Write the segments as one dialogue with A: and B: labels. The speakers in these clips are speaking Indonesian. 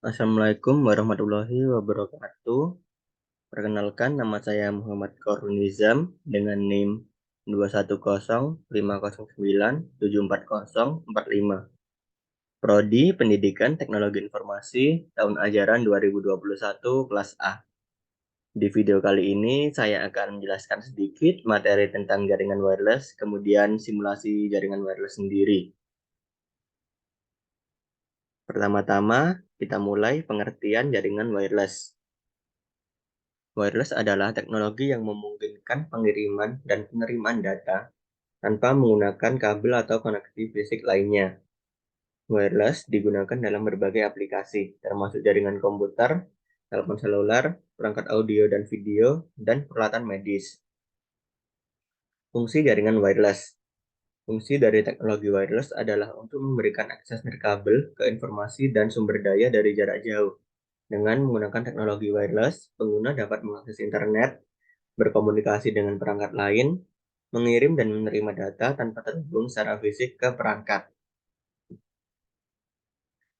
A: Assalamualaikum warahmatullahi wabarakatuh. Perkenalkan, nama saya Muhammad Korunizam dengan NIM 21050974045. Prodi Pendidikan Teknologi Informasi tahun ajaran 2021 kelas A. Di video kali ini saya akan menjelaskan sedikit materi tentang jaringan wireless, kemudian simulasi jaringan wireless sendiri. Pertama-tama, kita mulai pengertian jaringan wireless. Wireless adalah teknologi yang memungkinkan pengiriman dan penerimaan data tanpa menggunakan kabel atau koneksi fisik lainnya. Wireless digunakan dalam berbagai aplikasi, termasuk jaringan komputer, telepon seluler, perangkat audio dan video, dan peralatan medis. Fungsi jaringan wireless. Fungsi dari teknologi wireless adalah untuk memberikan akses nirkabel ke informasi dan sumber daya dari jarak jauh. Dengan menggunakan teknologi wireless, pengguna dapat mengakses internet, berkomunikasi dengan perangkat lain, mengirim dan menerima data tanpa terhubung secara fisik ke perangkat.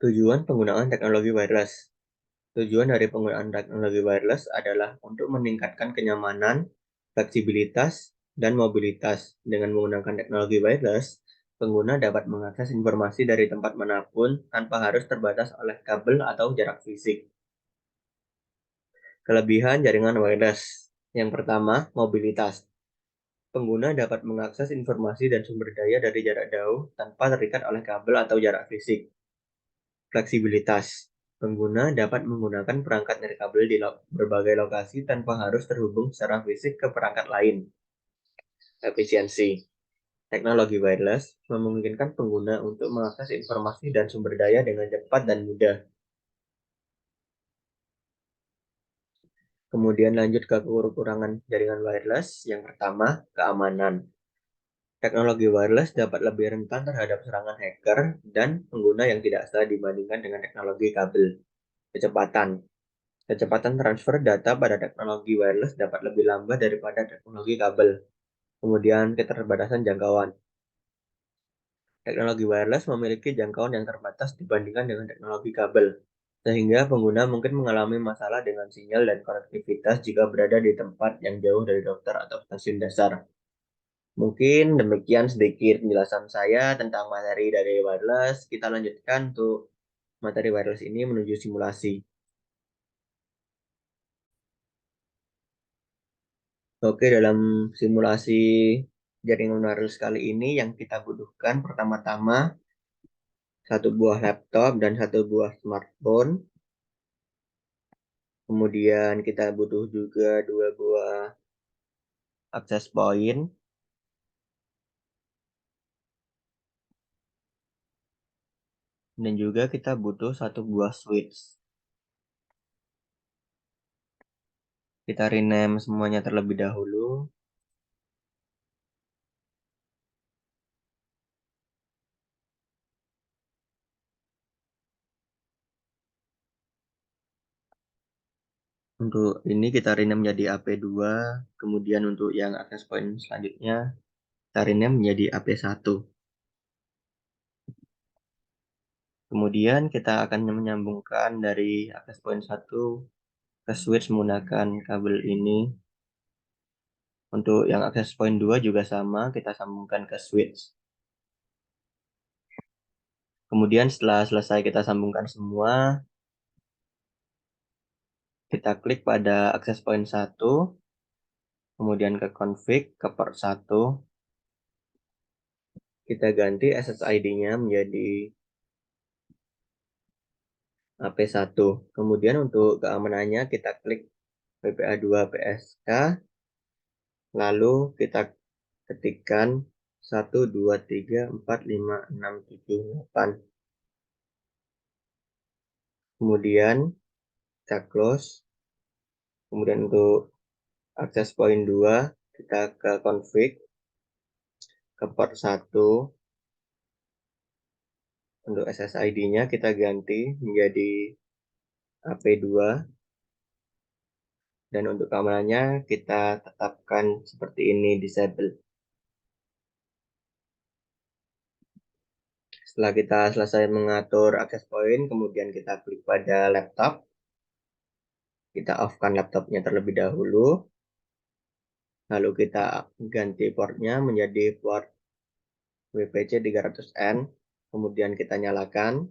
A: Tujuan penggunaan teknologi wireless. Tujuan dari penggunaan teknologi wireless adalah untuk meningkatkan kenyamanan, fleksibilitas, dan mobilitas. Dengan menggunakan teknologi wireless, pengguna dapat mengakses informasi dari tempat manapun tanpa harus terbatas oleh kabel atau jarak fisik. Kelebihan jaringan wireless. Yang pertama, mobilitas. Pengguna dapat mengakses informasi dan sumber daya dari jarak jauh tanpa terikat oleh kabel atau jarak fisik. Fleksibilitas. Pengguna dapat menggunakan perangkat nirkabel di berbagai lokasi tanpa harus terhubung secara fisik ke perangkat lain. Efisiensi. Teknologi wireless memungkinkan pengguna untuk mengakses informasi dan sumber daya dengan cepat dan mudah. Kemudian lanjut ke kekurangan jaringan wireless. Yang pertama, keamanan. Teknologi wireless dapat lebih rentan terhadap serangan hacker dan pengguna yang tidak sah dibandingkan dengan teknologi kabel. Kecepatan. Kecepatan transfer data pada teknologi wireless dapat lebih lambat daripada teknologi kabel. Kemudian keterbatasan jangkauan. Teknologi wireless memiliki jangkauan yang terbatas dibandingkan dengan teknologi kabel, sehingga pengguna mungkin mengalami masalah dengan sinyal dan konektivitas jika berada di tempat yang jauh dari router atau stasiun dasar. Mungkin demikian sedikit penjelasan saya tentang materi dari wireless. Kita lanjutkan untuk materi wireless ini menuju simulasi. Oke, dalam simulasi jaringan wireless kali ini yang kita butuhkan pertama-tama satu buah laptop dan satu buah smartphone. Kemudian kita butuh juga dua buah access point. Dan juga kita butuh satu buah switch. Kita rename semuanya terlebih dahulu. Untuk ini kita rename menjadi AP2. Kemudian untuk yang access point selanjutnya kita rename menjadi AP1. Kemudian kita akan menyambungkan dari access point 1 ke switch menggunakan kabel ini. Untuk yang access point 2 juga sama, kita sambungkan ke switch. Kemudian setelah selesai kita sambungkan semua, kita klik pada access point 1, kemudian ke config, ke port 1. Kita ganti SSID-nya menjadi AP1. Kemudian untuk keamanannya kita klik PPA2 PSK, lalu kita ketikkan 1234567 8. Kemudian kita close. Kemudian untuk access point 2 kita ke config, ke port 1. Untuk SSID-nya kita ganti menjadi AP2. Dan untuk keamanannya kita tetapkan seperti ini, disable. Setelah kita selesai mengatur access point, kemudian kita klik pada laptop. Kita off-kan laptopnya terlebih dahulu. Lalu kita ganti portnya menjadi port WPC 300N. Kemudian kita nyalakan.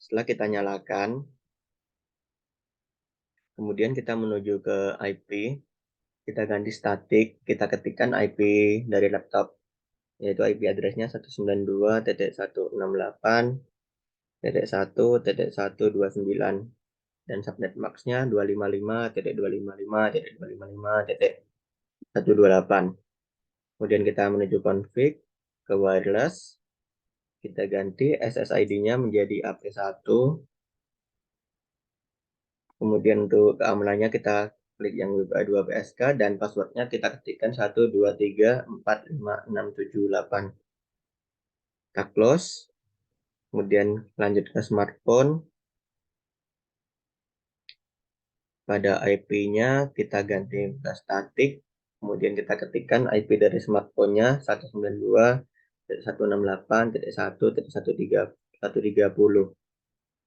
A: Setelah kita nyalakan, kemudian kita menuju ke IP. Kita ganti statik, kita ketikkan IP dari laptop, yaitu IP addressnya 192.168.1.1.129 dan subnet max-nya 255.255.255.128. Kemudian kita menuju config ke wireless, kita ganti SSID-nya menjadi AP1. Kemudian untuk keamanannya kita klik yang WPA2PSK dan passwordnya kita ketikkan 123455678. Kita close, kemudian lanjut ke smartphone. Pada IP-nya kita ganti ke statik, kemudian kita ketikkan IP dari smartphone-nya 192.168.1.130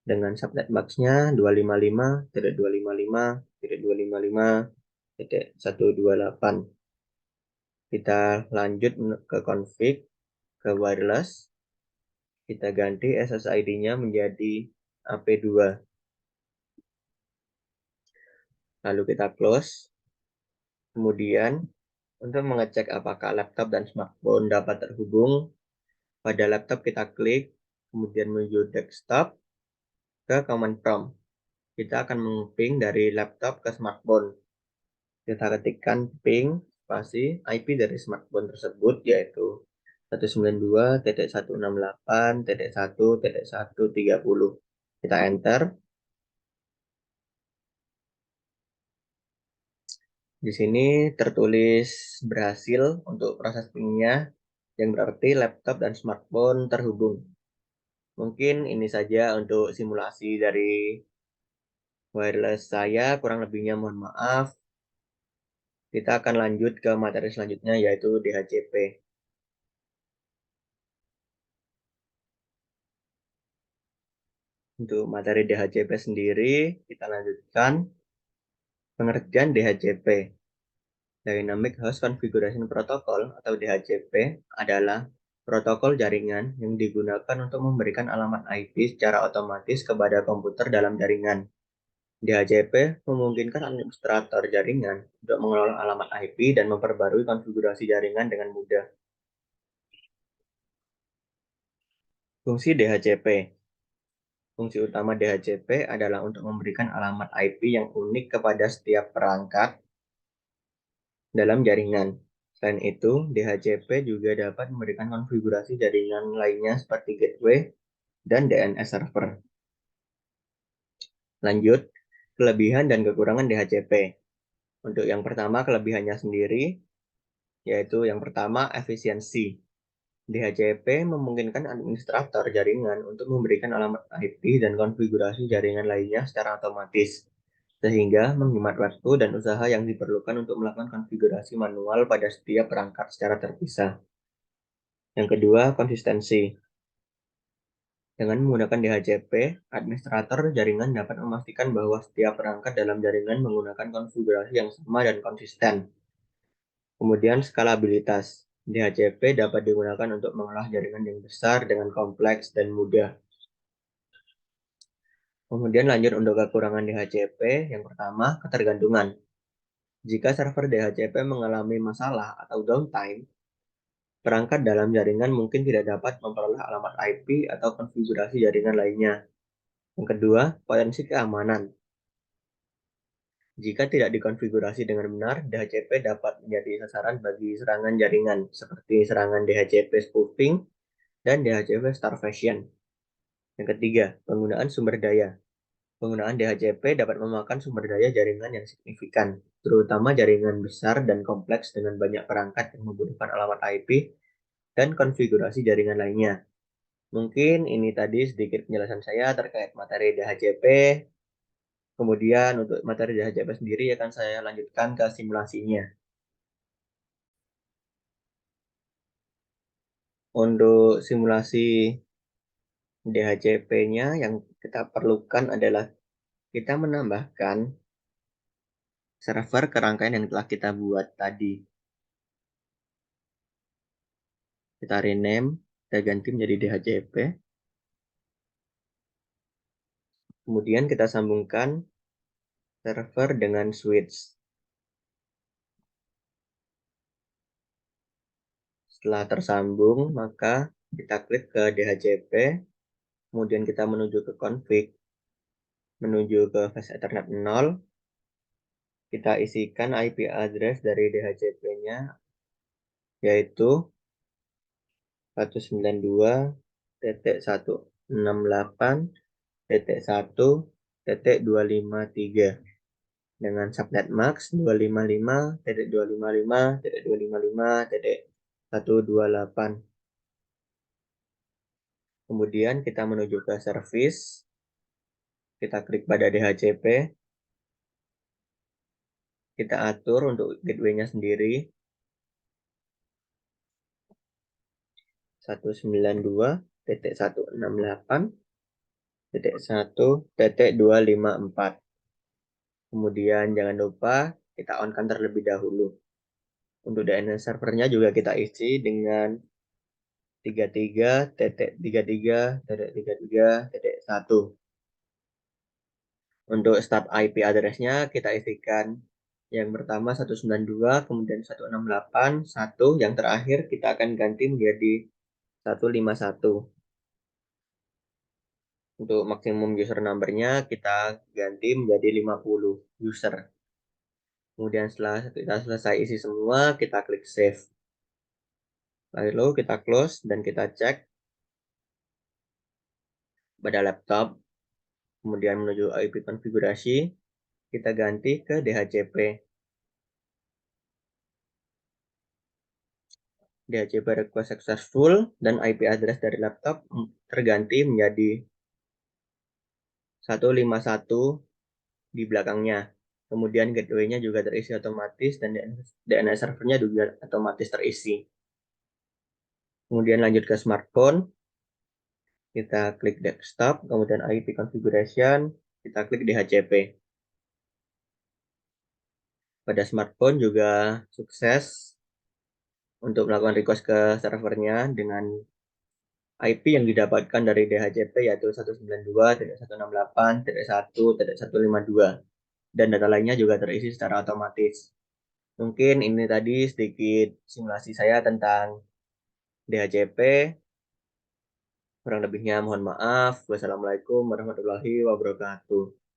A: dengan subnet max-nya 255.255.255.128. Kita lanjut ke config ke wireless. Kita ganti SSID-nya menjadi AP2. Lalu kita close. Kemudian untuk mengecek apakah laptop dan smartphone dapat terhubung, pada laptop kita klik, kemudian menuju desktop ke command prompt. Kita akan meng-ping dari laptop ke smartphone. Kita ketikkan ping spasi IP dari smartphone tersebut, yaitu 192.168.1.130. Kita enter. Di sini tertulis berhasil untuk proses pingnya, yang berarti laptop dan smartphone terhubung. Mungkin ini saja untuk simulasi dari wireless saya, kurang lebihnya mohon maaf. Kita akan lanjut ke materi selanjutnya, yaitu DHCP. Untuk materi DHCP sendiri, kita lanjutkan pengertian DHCP. Dynamic Host Configuration Protocol atau DHCP adalah protokol jaringan yang digunakan untuk memberikan alamat IP secara otomatis kepada komputer dalam jaringan. DHCP memungkinkan administrator jaringan untuk mengelola alamat IP dan memperbarui konfigurasi jaringan dengan mudah. Fungsi DHCP. Fungsi utama DHCP adalah untuk memberikan alamat IP yang unik kepada setiap perangkat dalam jaringan. Selain itu, DHCP juga dapat memberikan konfigurasi jaringan lainnya seperti gateway dan DNS server. Lanjut, kelebihan dan kekurangan DHCP. Untuk yang pertama, kelebihannya sendiri, yaitu yang pertama, efisiensi. DHCP memungkinkan administrator jaringan untuk memberikan alamat IP dan konfigurasi jaringan lainnya secara otomatis, sehingga menghemat waktu dan usaha yang diperlukan untuk melakukan konfigurasi manual pada setiap perangkat secara terpisah. Yang kedua, konsistensi. Dengan menggunakan DHCP, administrator jaringan dapat memastikan bahwa setiap perangkat dalam jaringan menggunakan konfigurasi yang sama dan konsisten. Kemudian, skalabilitas. DHCP dapat digunakan untuk mengolah jaringan yang besar dengan kompleks dan mudah. Kemudian lanjut untuk kekurangan DHCP. Yang pertama, ketergantungan. Jika server DHCP mengalami masalah atau downtime, perangkat dalam jaringan mungkin tidak dapat memperoleh alamat IP atau konfigurasi jaringan lainnya. Yang kedua, potensi keamanan. Jika tidak dikonfigurasi dengan benar, DHCP dapat menjadi sasaran bagi serangan jaringan, seperti serangan DHCP spoofing dan DHCP starvation. Yang ketiga, penggunaan sumber daya. Penggunaan DHCP dapat memakan sumber daya jaringan yang signifikan, terutama jaringan besar dan kompleks dengan banyak perangkat yang membutuhkan alamat IP dan konfigurasi jaringan lainnya. Mungkin ini tadi sedikit penjelasan saya terkait materi DHCP. Kemudian untuk materi DHCP sendiri akan saya lanjutkan ke simulasinya. Untuk simulasi DHCP-nya yang kita perlukan adalah kita menambahkan server ke rangkaian yang telah kita buat tadi. Kita rename, kita ganti menjadi DHCP. Kemudian kita sambungkan server dengan switch. Setelah tersambung, maka kita klik ke DHCP, kemudian kita menuju ke config, menuju ke flash Ethernet 0, kita isikan IP address dari DHCP-nya, yaitu 192.168.1.253 dengan subnet max 255.255.255.128. Kemudian kita menuju ke service, kita klik pada DHCP, kita atur untuk gateway-nya sendiri 192.168.1.254. Kemudian jangan lupa kita on-kan terlebih dahulu. Untuk DNS servernya juga kita isi dengan 33.33.33.1. Untuk start IP address-nya kita isikan yang pertama 192, kemudian 168, 1, yang terakhir kita akan ganti menjadi 151. Untuk maksimum user number-nya kita ganti menjadi 50 user. Kemudian setelah kita selesai isi semua, kita klik save. Lalu kita close dan kita cek pada laptop. Kemudian menuju IP konfigurasi, kita ganti ke DHCP. DHCP request successful dan IP address dari laptop terganti menjadi 151 di belakangnya. Kemudian gateway-nya juga terisi otomatis dan DNS servernya juga otomatis terisi. Kemudian lanjut ke smartphone. Kita klik desktop, kemudian IP configuration, kita klik DHCP. Pada smartphone juga sukses untuk melakukan request ke servernya dengan IP yang didapatkan dari DHCP yaitu 192.168.1.152 dan data lainnya juga terisi secara otomatis. Mungkin ini tadi sedikit simulasi saya tentang DHCP. Kurang lebihnya mohon maaf. Wassalamualaikum warahmatullahi wabarakatuh.